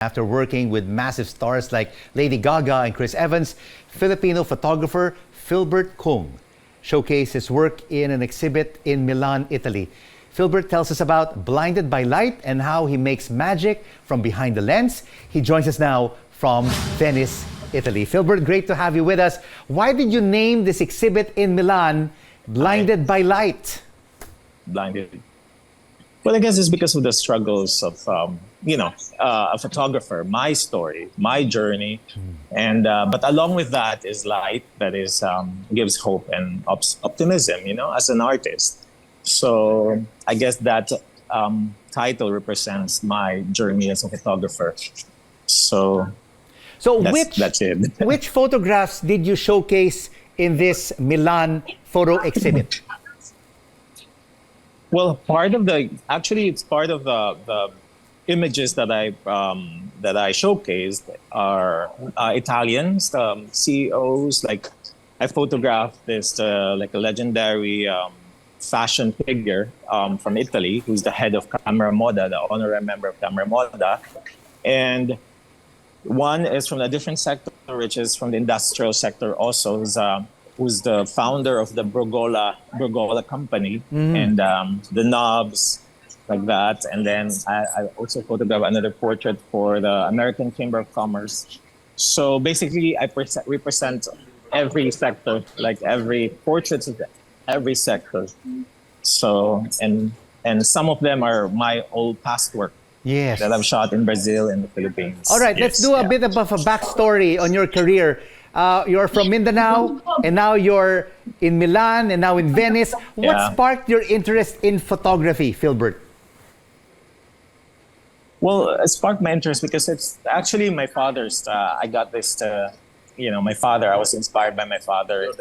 After working with massive stars like Lady Gaga and Chris Evans, Filipino photographer Filbert Kung showcased his work in an exhibit in Milan, Italy. Filbert tells us about Blinded by Light and how he makes magic from behind the lens. He joins us now from Venice, Italy. Filbert, great to have you with us. Why did you name this exhibit in Milan Blinded by Light? Blinded. Well, I guess it's because of the struggles of, a photographer, my story, my journey. And but along with that is light that is gives hope and optimism, as an artist. So I guess that title represents my journey as a photographer. So that's it. Which photographs did you showcase in this Milan photo exhibit? Well, it's part of the images that I showcased are Italians, CEOs. Like I photographed this like a legendary fashion figure from Italy, who's the head of Camera Moda, the honorary member of Camera Moda, and one is from a different sector, which is from the industrial sector. Also, who's the founder of the Brugola company and the knobs, like that. And then I also photographed another portrait for the American Chamber of Commerce. So basically, I represent every sector, like every portraits of every sector. So and some of them are my old past work. Yes. That I've shot in Brazil and the Philippines. All right, let's do a bit of a backstory on your career. You're from Mindanao, and now you're in Milan, and now in Venice. What sparked your interest in photography, Filbert? Well, it sparked my interest because it's actually my father's. I got this, my father. I was inspired by my father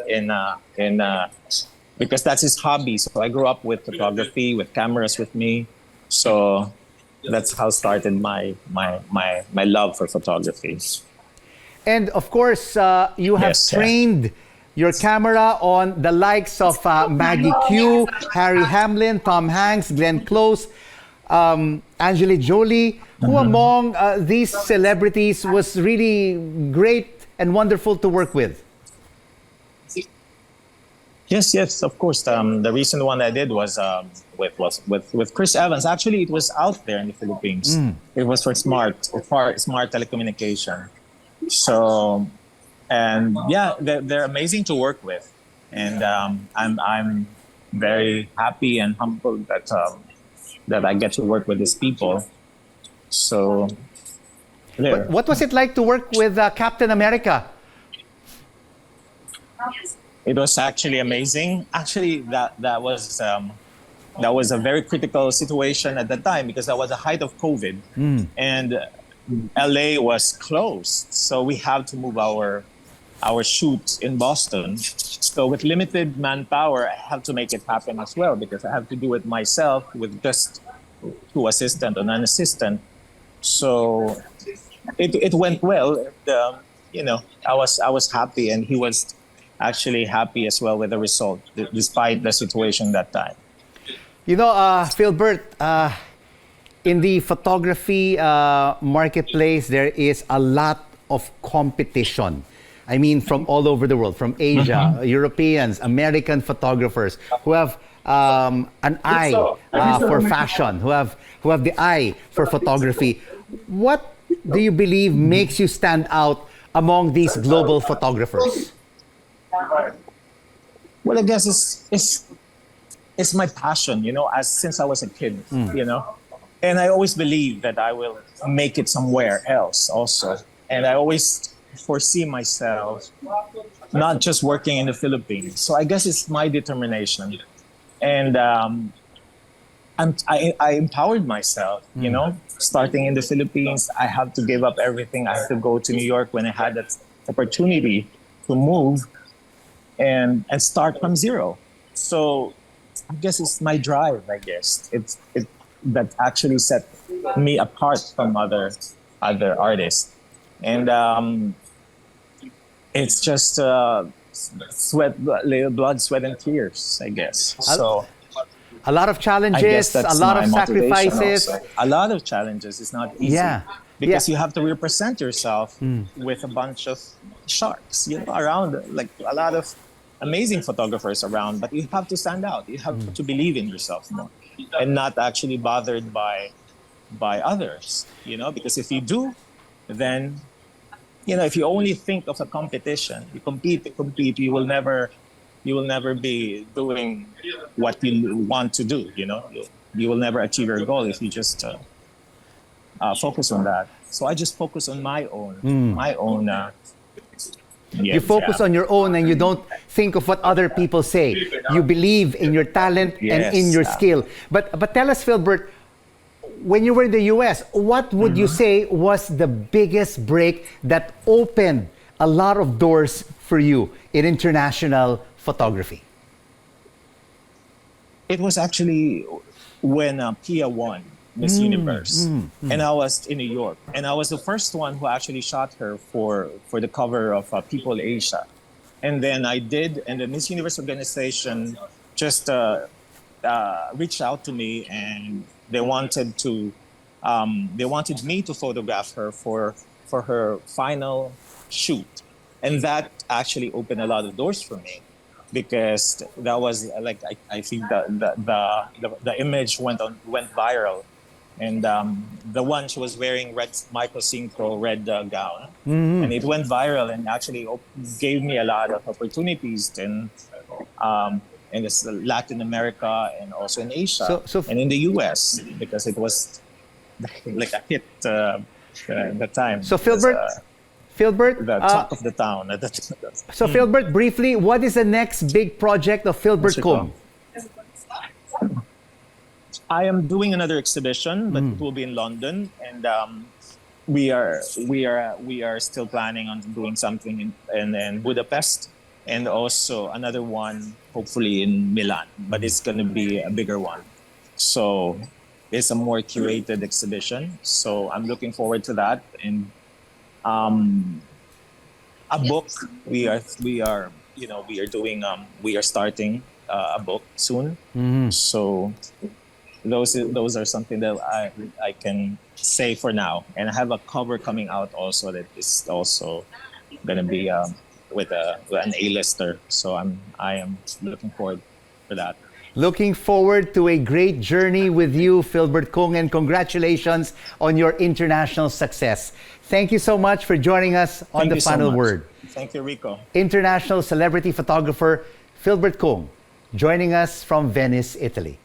because that's his hobby. So I grew up with photography, with cameras with me. So that's how started my love for photography. And of course, you have trained your camera on the likes of Maggie Q, Harry Hamlin, Tom Hanks, Glenn Close, Angela Jolie. Who among these celebrities was really great and wonderful to work with? Yes, of course. The recent one I did was with Chris Evans. Actually, it was out there in the Philippines. It was for smart telecommunication. So, and they're amazing to work with, and I'm very happy and humbled that I get to work with these people. So, there. What was it like to work with Captain America? It was actually amazing. Actually, that was a very critical situation at the time because that was the height of COVID, and LA was closed, so we have to move our shoot in Boston. So with limited manpower, I have to make it happen as well because I have to do it myself with just two assistant and an assistant. So it went well. And, I was happy, and he was actually happy as well with the result, despite the situation that time. Filbert, in the photography marketplace, there is a lot of competition. I mean, from all over the world, from Asia, Europeans, American photographers who have an eye for fashion, who have the eye for photography. What do you believe makes you stand out among these global photographers? Well, I guess it's my passion, since I was a kid, And I always believe that I will make it somewhere else also. And I always foresee myself not just working in the Philippines. So I guess it's my determination. And I empowered myself, starting in the Philippines. I have to give up everything. I have to go to New York when I had that opportunity to move and start from zero. So I guess it's my drive, I guess. That actually set me apart from other artists, and it's just blood, sweat, and tears, I guess. So a lot of challenges, a lot of sacrifices. A lot of challenges. It's not easy. Yeah. because you have to represent yourself with a bunch of sharks, around, like a lot of amazing photographers around, but you have to stand out. You have to believe in yourself more and not actually bothered by others, because if you do, then, if you only think of a competition, you compete, you will never be doing what you want to do, you will never achieve your goal if you just focus on that. So I just focus on my own. You focus on your own and you don't think of what other people say. You believe in your talent and in your skill. But tell us, Filbert, when you were in the US, what would you say was the biggest break that opened a lot of doors for you in international photography? It was actually when Pia won Miss Universe, and I was in New York, and I was the first one who actually shot her for the cover of People Asia, and then and the Miss Universe organization just reached out to me, and they wanted me to photograph her for her final shoot, and that actually opened a lot of doors for me. Because that was like I think the image went viral, and the one she was wearing red microsynchro red gown, and it went viral and actually gave me a lot of opportunities in Latin America and also in Asia and in the US, because it was like a hit at the time. So Filbert, the talk of the town. So Filbert, briefly, what is the next big project of Filbert Kung? I am doing another exhibition, but it will be in London, and we are still planning on doing something in Budapest, and also another one hopefully in Milan, but it's going to be a bigger one. So it's a more curated exhibition. So I'm looking forward to that. And a book, we are starting a book soon. So those are something that I can say for now. And I have a cover coming out also that is also gonna be with an A-lister. So I am looking forward for that. Looking forward to a great journey with you, Filbert Kung, and congratulations on your international success. Thank you so much for joining us on The Final Word. Thank you, Rico. International celebrity photographer Filbert Kung, joining us from Venice, Italy.